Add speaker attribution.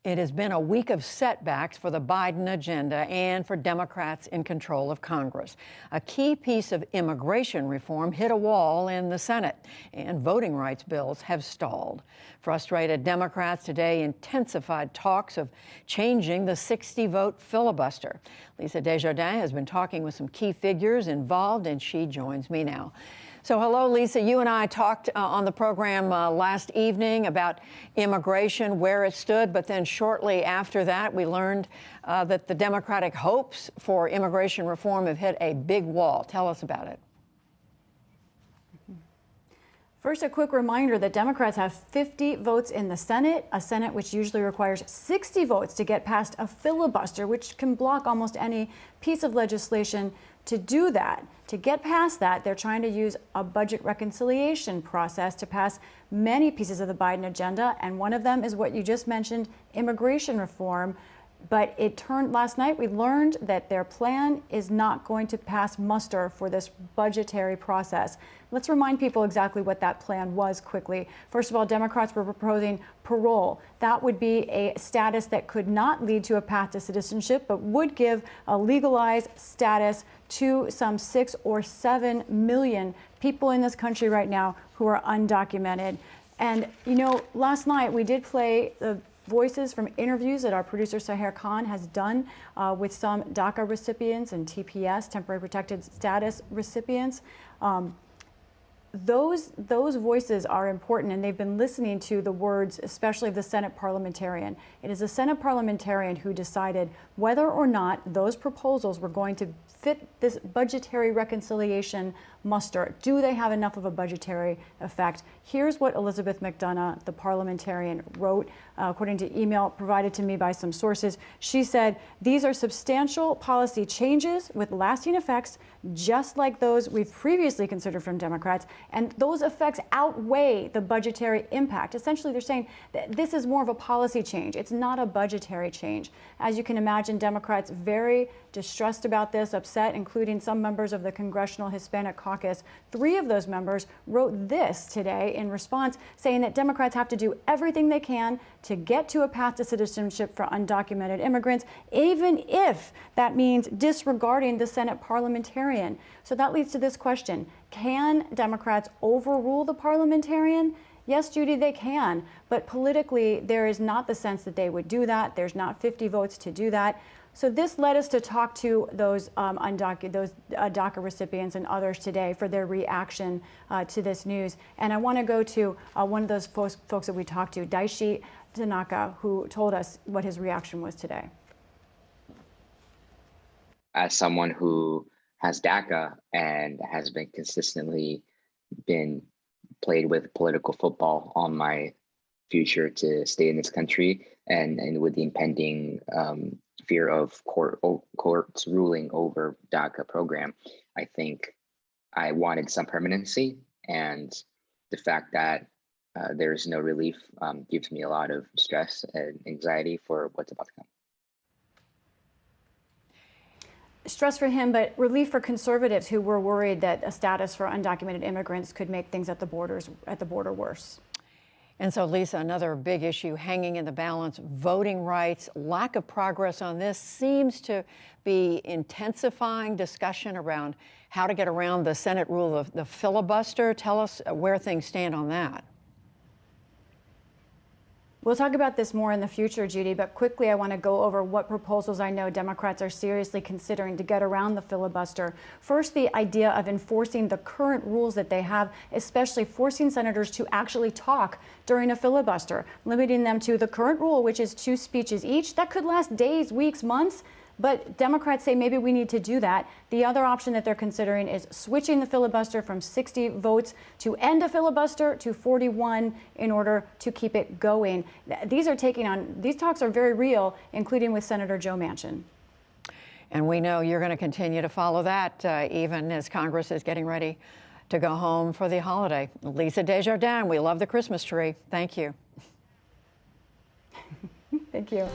Speaker 1: It has been a week of setbacks for the Biden agenda and for Democrats in control of Congress. A key piece of immigration reform hit a wall in the Senate, and voting rights bills have stalled. Frustrated Democrats today intensified talks of changing the 60-vote filibuster. Lisa Desjardins has been talking with some key figures involved, and she joins me now. So hello, Lisa. You and I talked on the program last evening about immigration, where it stood, but then shortly after that, we learned that the Democratic hopes for immigration reform have hit a big wall. Tell us about it.
Speaker 2: First, a quick reminder that Democrats have 50 votes in the Senate, a Senate which usually requires 60 votes to get past a filibuster, which can block almost any piece of legislation. To do that, to get past that, they're trying to use a budget reconciliation process to pass many pieces of the Biden agenda, and one of them is what you just mentioned, immigration reform. But it turned last night, we learned that their plan is not going to pass muster for this budgetary process. Let's remind people exactly what that plan was quickly. First of all, Democrats were proposing parole. That would be a status that could not lead to a path to citizenship, but would give a legalized status to some 6 or 7 million people in this country right now who are undocumented. And, you know, last night we did play the voices from interviews that our producer Sahar Khan has done with some DACA recipients and TPS, temporary protected status recipients. Those voices are important, and they've been listening to the words, especially of the Senate parliamentarian. It is the Senate parliamentarian who decided whether or not those proposals were going to fit this budgetary reconciliation muster. Do they have enough of a budgetary effect? Here's what Elizabeth McDonough, the parliamentarian, wrote, according to email provided to me by some sources. She said, "These are substantial policy changes with lasting effects, just like those we've previously considered from Democrats, and those effects outweigh the budgetary impact." Essentially, they're saying that this is more of a policy change. It's not a budgetary change. As you can imagine, Democrats very distressed about this, upset, including some members of the Congressional Hispanic Caucus. 3 of those members wrote this today in response, saying that Democrats have to do everything they can to get to a path to citizenship for undocumented immigrants, even if that means disregarding the Senate parliamentarian. So that leads to this question: can Democrats overrule the parliamentarian? Yes, Judy, they can, but politically there is not the sense that they would do that. There's not 50 votes to do that. So this led us to talk to those DACA recipients and others today for their reaction to this news. And I want to go to one of those folks that we talked to, Daishi Tanaka, who told us what his reaction was today.
Speaker 3: As someone who has DACA and has been consistently played with political football on my future to stay in this country, and with the impending fear of courts ruling over DACA program, I think I wanted some permanency, and the fact that there's no relief gives me a lot of stress and anxiety for what's about to come.
Speaker 2: Stress for him, but relief for conservatives who were worried that a status for undocumented immigrants could make things at the border worse.
Speaker 1: And so, Lisa, another big issue hanging in the balance, voting rights. Lack of progress on this seems to be intensifying discussion around how to get around the Senate rule of the filibuster. Tell us where things stand on that.
Speaker 2: We'll talk about this more in the future, Judy, but quickly I want to go over what proposals I know Democrats are seriously considering to get around the filibuster. First, the idea of enforcing the current rules that they have, especially forcing senators to actually talk during a filibuster, limiting them to the current rule, which is 2 speeches each. That could last days, weeks, months. But Democrats say maybe we need to do that. The other option that they're considering is switching the filibuster from 60 votes to end a filibuster to 41 in order to keep it going. These talks are very real, including with Senator Joe Manchin.
Speaker 1: And we know you're going to continue to follow that even as Congress is getting ready to go home for the holiday. Lisa Desjardins, we love the Christmas tree. Thank you.
Speaker 2: Thank you.